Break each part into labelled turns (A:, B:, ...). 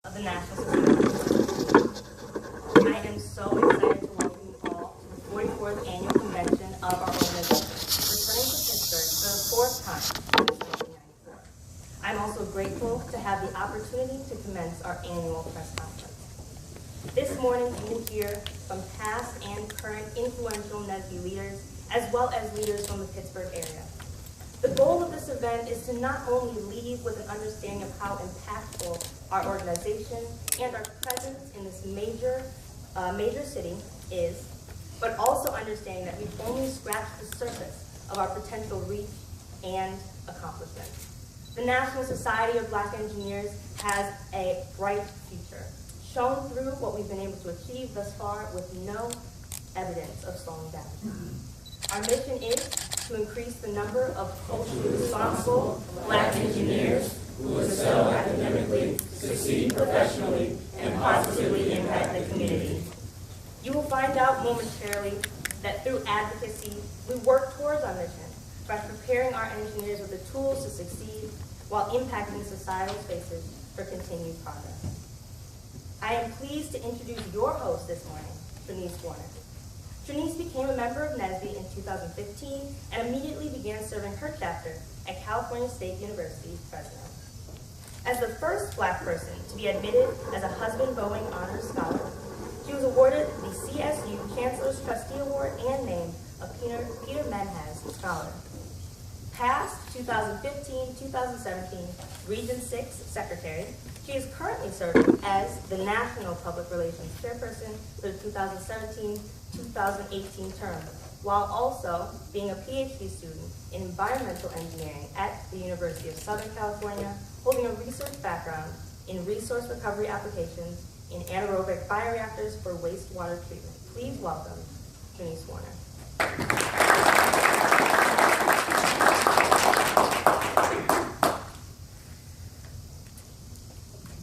A: of the National Society. I am so excited to welcome you all to the 44th Annual Convention of our organization, returning to Pittsburgh for the 4th time since 1994. I'm also grateful to have the opportunity to commence our annual press conference. This morning, you will hear from past and current influential NSBE leaders, as well as leaders from the Pittsburgh area. The goal of this event is to not only leave with an understanding of how impactful our organization and our presence in this major city is, but also understanding that we've only scratched the surface of our potential reach and accomplishments. The National Society of Black Engineers has a bright future, shown through what we've been able to achieve thus far with no evidence of slowing down. Our mission is to increase the number of culturally responsible Black engineers who excel academically, succeed professionally, and positively impact the community. You will find out momentarily that through advocacy, we work towards our mission by preparing our engineers with the tools to succeed while impacting societal spaces for continued progress. I am pleased to introduce your host this morning, Tranicè Warner. Tranicè became a member of NSBE in 2015 and immediately began serving her chapter at California State University, Fresno. As the first Black person to be admitted as a Husband-Boeing Honors Scholar, she was awarded the CSU Chancellor's Trustee Award and named a Peter Menhez Scholar. Past 2015-2017 Region 6 Secretary, she is currently serving as the National Public Relations Chairperson for the 2017-2018 term, while also being a PhD student in environmental engineering at the University of Southern California, holding a research background in resource recovery applications in anaerobic bioreactors for wastewater treatment. Please welcome Tranicè Warner.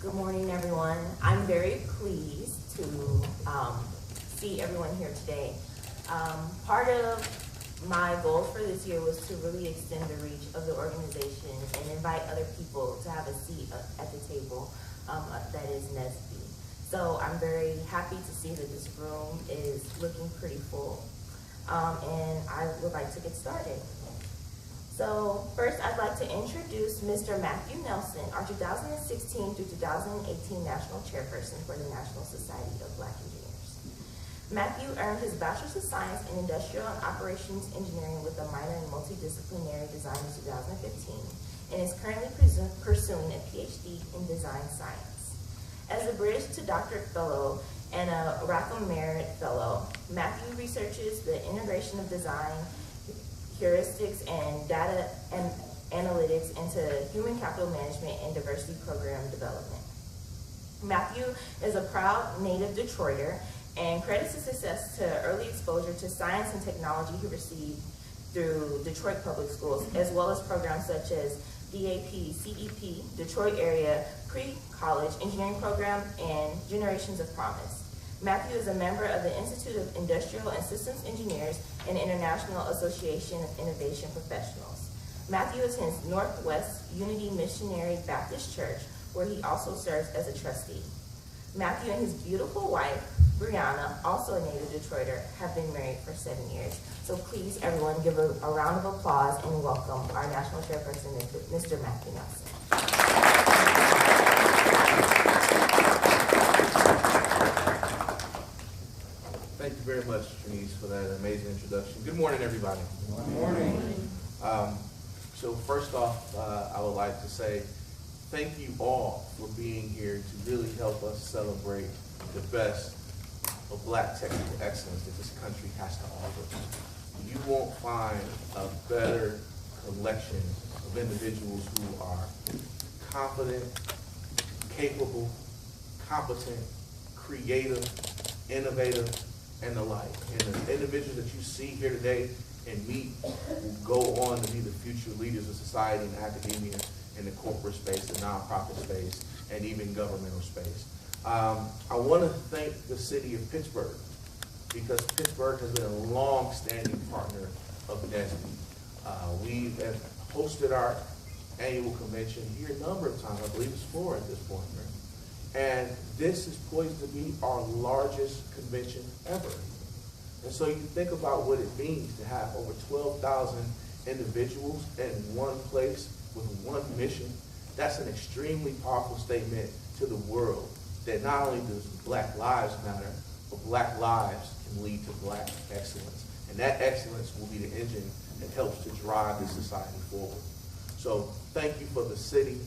B: Good morning, everyone. I'm very pleased to see everyone here today. Part of my goal for this year was to really extend the reach of the organization and invite other people to have a seat at the table that is NSBE. So I'm very happy to see that this room is looking pretty full, and I would like to get started. So first, I'd like to introduce Mr. Matthew Nelson, our 2016 through 2018 National Chairperson for the National Society of Black Engineers. Matthew earned his Bachelor's of Science in Industrial and Operations Engineering with a minor in Multidisciplinary Design in 2015, and is currently pursuing a PhD in Design Science. As a British to Doctorate Fellow and a Rackham Merit Fellow, Matthew researches the integration of design, heuristics, and data and analytics into human capital management and diversity program development. Matthew is a proud native Detroiter and credits his success to early exposure to science and technology he received through Detroit Public Schools, as well as programs such as DAP, CEP, Detroit Area Pre-College Engineering Program, and Generations of Promise. Matthew is a member of the Institute of Industrial and Systems Engineers and International Association of Innovation Professionals. Matthew attends Northwest Unity Missionary Baptist Church, where he also serves as a trustee. Matthew and his beautiful wife, Brianna, also a native Detroiter, have been married for 7 years. So please, everyone, give a round of applause and welcome our National Chairperson, Mr. Matthew Nelson.
C: Thank you very much, Tranicè, for that amazing introduction. Good morning, everybody. Good morning. So first off, I would like to say thank you all for being here to really help us celebrate the best of Black technical excellence that this country has to offer. You won't find a better collection of individuals who are confident, capable, competent, creative, innovative, and the like. And the individuals that you see here today and meet will go on to be the future leaders of society and academia, in the corporate space, the nonprofit space, and even governmental space. I want to thank the city of Pittsburgh, because Pittsburgh has been a long-standing partner of NSBE. We have hosted our annual convention here a number of times. I believe it's 4 at this point, right? And this is poised to be our largest convention ever. And so you think about what it means to have over 12,000 individuals in one place with one mission. That's an extremely powerful statement to the world that not only does Black lives matter, but Black lives can lead to Black excellence. And that excellence will be the engine that helps to drive this society forward. So thank you for the city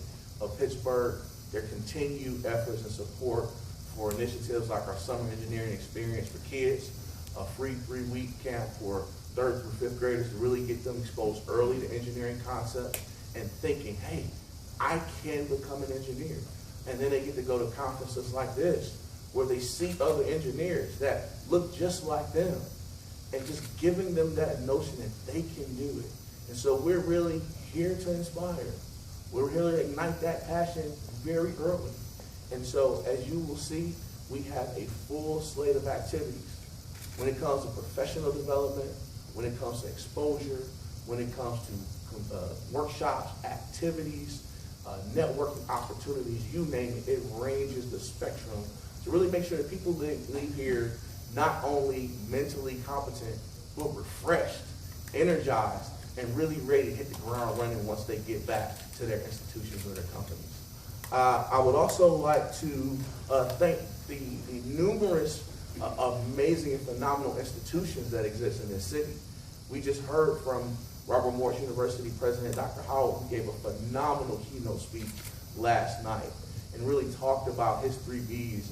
C: of Pittsburgh, their continued efforts and support for initiatives like our summer engineering experience for kids, a free 3-week camp for 3rd through 5th graders to really get them exposed early to engineering concepts and thinking, hey, I can become an engineer. And then they get to go to conferences like this where they see other engineers that look just like them and just giving them that notion that they can do it. And so we're really here to inspire. We're here to ignite that passion very early. And so as you will see, we have a full slate of activities when it comes to professional development, when it comes to exposure, when it comes to workshops, activities, networking opportunities, you name it, it ranges the spectrum to really make sure that people leave here not only mentally competent, but refreshed, energized, and really ready to hit the ground running once they get back to their institutions or their companies. I would also like to thank the numerous amazing and phenomenal institutions that exist in this city. We just heard from Robert Morris University President Dr. Howell, who gave a phenomenal keynote speech last night and really talked about his 3 Bs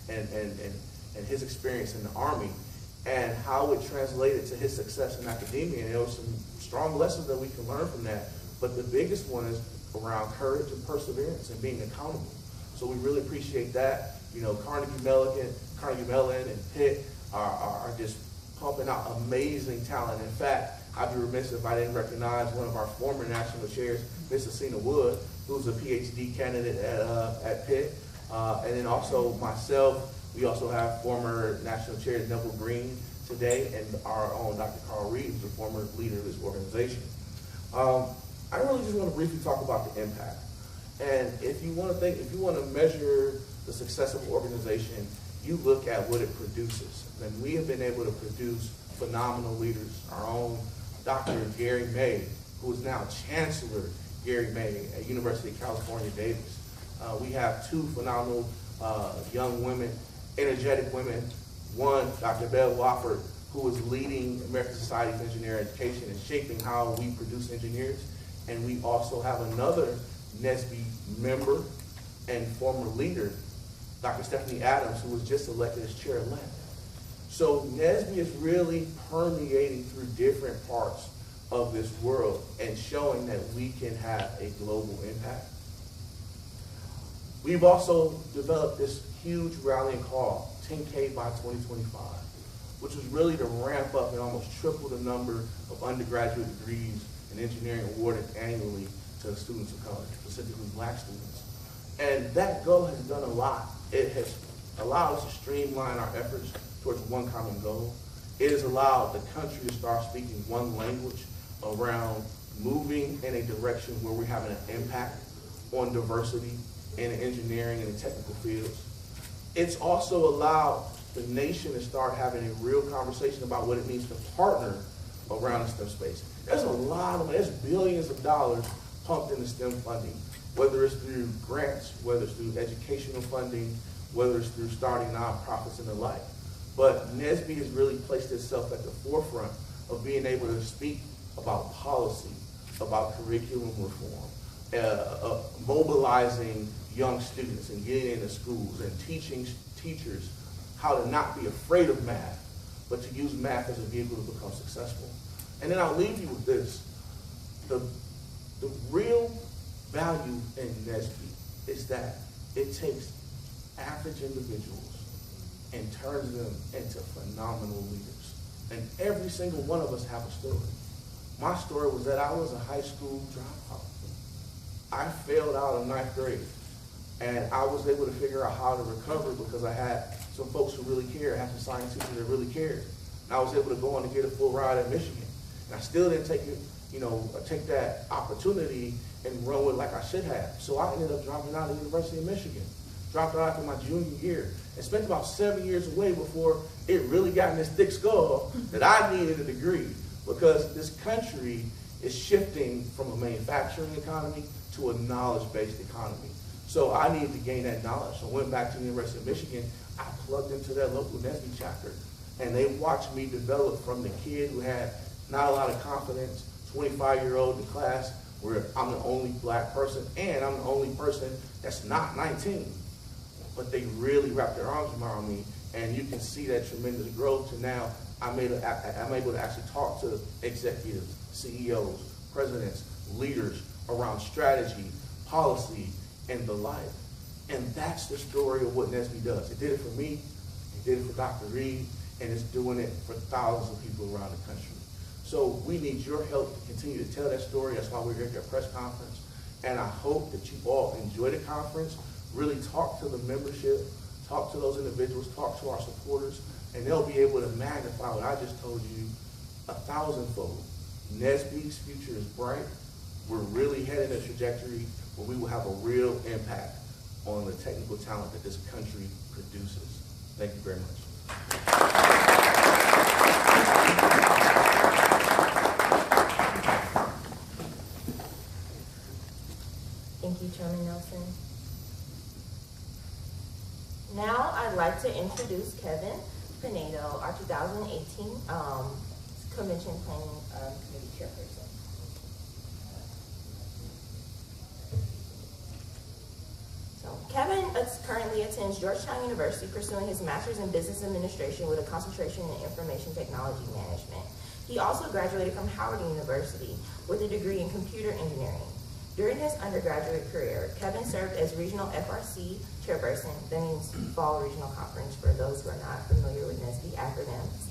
C: and his experience in the Army and how it translated to his success in academia. And there were some strong lessons that we can learn from that. But the biggest one is around courage and perseverance and being accountable. So we really appreciate that. You know, Carnegie Mellon and Pitt are just pumping out amazing talent. In fact, I'd be remiss if I didn't recognize one of our former national chairs, Ms. Asina Wood, who's a PhD candidate at Pitt. And then also myself, we also have former national chair Neville Green today, and our own Dr. Karl Reid, who's a former leader of this organization. I really just want to briefly talk about the impact. And if you want to measure the success of an organization, you look at what it produces. And we have been able to produce phenomenal leaders. Our own Dr. Gary May, who is now Chancellor Gary May at University of California, Davis. We have 2 phenomenal young women, energetic women. One, Dr. Bev Wofford, who is leading American Society for Engineering Education and shaping how we produce engineers. And we also have another NSBE member and former leader, Dr. Stephanie Adams, who was just elected as chair-elect. So NSBE is really permeating through different parts of this world and showing that we can have a global impact. We've also developed this huge rallying call, 10K by 2025, which was really to ramp up and almost triple the number of undergraduate degrees in engineering awarded annually to students of color, specifically Black students. And that goal has done a lot. It has allowed us to streamline our efforts towards one common goal. It has allowed the country to start speaking one language around moving in a direction where we're having an impact on diversity in engineering and the technical fields. It's also allowed the nation to start having a real conversation about what it means to partner around the STEM space. There's a lot of, there's billions of dollars pumped into STEM funding, whether it's through grants, whether it's through educational funding, whether it's through starting nonprofits and the like. But NSBE has really placed itself at the forefront of being able to speak about policy, about curriculum reform, mobilizing young students and getting into schools and teaching teachers how to not be afraid of math, but to use math as a vehicle to become successful. And then I'll leave you with this. The real value in NSBE is that it takes average individuals and turns them into phenomenal leaders. And every single one of us have a story. My story was that I was a high school dropout. I failed out of 9th grade. And I was able to figure out how to recover because I had some folks who really cared. I had some science teachers that really cared. And I was able to go on and get a full ride at Michigan. And I still didn't take that opportunity and run with it like I should have. So I ended up dropping out of the University of Michigan. dropped out after my junior year, and spent about 7 years away before it really got in this thick skull that I needed a degree, because this country is shifting from a manufacturing economy to a knowledge-based economy. So I needed to gain that knowledge. So I went back to the University of Michigan. I plugged into that local NSBE chapter, and they watched me develop from the kid who had not a lot of confidence, 25-year-old in class, where I'm the only black person, and I'm the only person that's not 19. But they really wrapped their arms around me, and you can see that tremendous growth. And now I'm able to actually talk to executives, CEOs, presidents, leaders around strategy, policy, and the like. And that's the story of what NSBE does. It did it for me, it did it for Dr. Reid, and it's doing it for thousands of people around the country. So we need your help to continue to tell that story. That's why we're here at our press conference. And I hope that you all enjoy the conference, really talk to the membership, talk to those individuals, talk to our supporters, and they'll be able to magnify what I just told you 1,000-fold. NSBE's future is bright. We're really headed a trajectory where we will have a real impact on the technical talent that this country produces. Thank you very much.
B: Thank you, Chairman Nelson. Now I'd like to introduce Kevin Peynado, our 2018 Convention Planning Committee Chairperson. So Kevin currently attends Georgetown University, pursuing his master's in business administration with a concentration in information technology management. He also graduated from Howard University with a degree in computer engineering. During his undergraduate career, Kevin served as regional FRC chairperson, that means Fall Regional Conference for those who are not familiar with NSBE acronyms.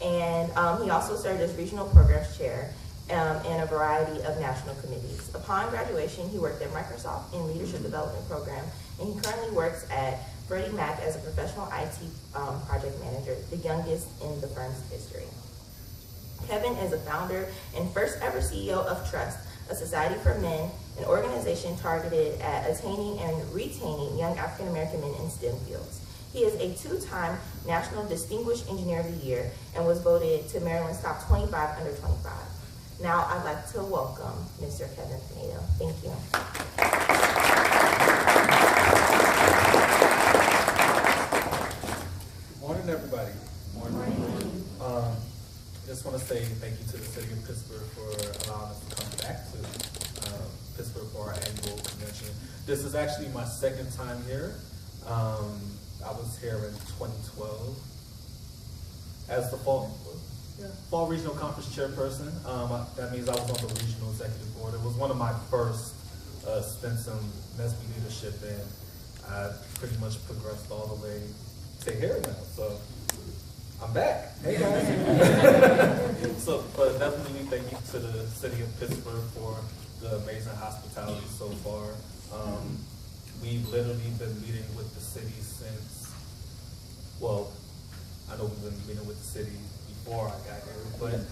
B: And he also served as regional programs chair in a variety of national committees. Upon graduation, he worked at Microsoft in leadership development program, and he currently works at Freddie Mac as a professional IT project manager, the youngest in the firm's history. Kevin is a founder and first ever CEO of Trust, a Society for Men, an organization targeted at attaining and retaining young African American men in STEM fields. He is a two-time National Distinguished Engineer of the Year and was voted to Maryland's top 25 under 25. Now I'd like to welcome Mr. Kevin Peynado. Thank you.
D: Good morning, everybody. Good morning. Just want to say thank you to the city of Pittsburgh for allowing us to come back to Pittsburgh for our annual convention. This is actually my second time here. I was here in 2012 as the Fall Regional Conference Chairperson. That means I was on the Regional Executive Board. It was one of my first stints in NSBE leadership, and I pretty much progressed all the way to here now. So I'm back. Hey guys. But definitely thank you to the city of Pittsburgh for the amazing hospitality so far. We've literally been meeting with the city since, well, I know we've been meeting with the city before I got here, but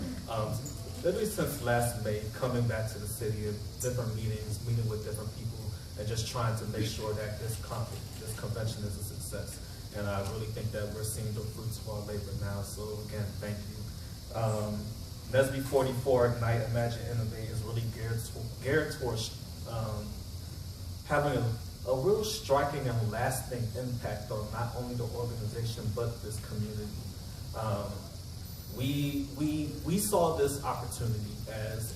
D: literally since last May, coming back to the city of different meetings, meeting with different people, and just trying to make sure that this convention is a success. And I really think that we're seeing the fruits of our labor now. So again, thank you. NSBE 44 Ignite, Imagine, Innovate is really geared towards having a real striking and lasting impact on not only the organization but this community. We saw this opportunity as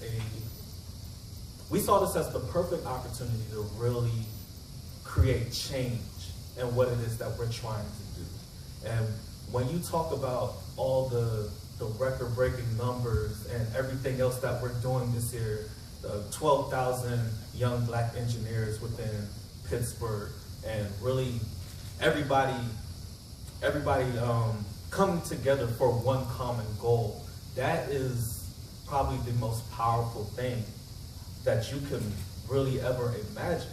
D: the perfect opportunity to really create change in what it is that we're trying to do. And when you talk about all the record-breaking numbers and everything else that we're doing this year, 12,000 young black engineers within Pittsburgh, and really everybody coming together for one common goal, that is probably the most powerful thing that you can really ever imagine.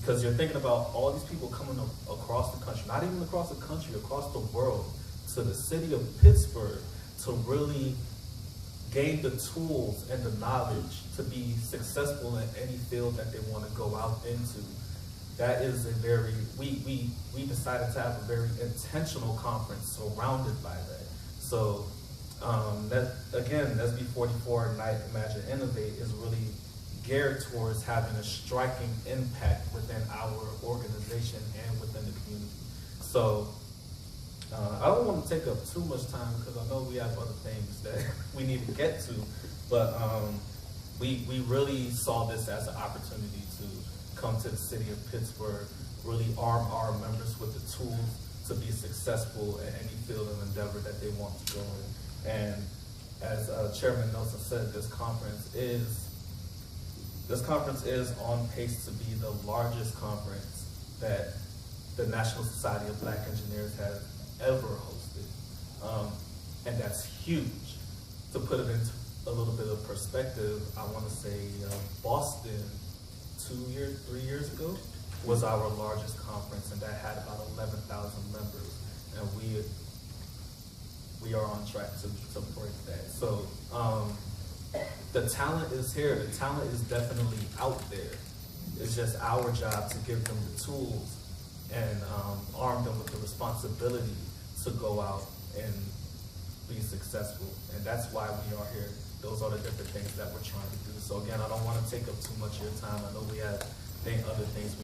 D: Because you're thinking about all these people coming across the country, not even across the country, across the world, to the city of Pittsburgh to really gain the tools and the knowledge to be successful in any field that they want to go out into. that is a very, we decided to have a very intentional conference surrounded by that. So that, again, SB 44 Ignite, Imagine, Innovate is really geared towards having a striking impact within our organization and within the community. So I don't want to take up too much time because I know we have other things that we need to get to, but we really saw this as an opportunity to come to the city of Pittsburgh, really arm our members with the tools to be successful in any field of endeavor that they want to go in. And as Chairman Nelson said, this conference is on pace to be the largest conference that the National Society of Black Engineers has ever hosted. And that's huge. To put it into a little bit of perspective, I want to say Boston 3 years ago was our largest conference, and that had about 11,000 members. And we are on track to break that. So the talent is here. The talent is definitely out there. It's just our job to give them the tools and arm them with the responsibility to go out and be successful. And that's why we are here. Those are the different things that we're trying to do. So again, I don't want to take up too much of your time. I know we have other things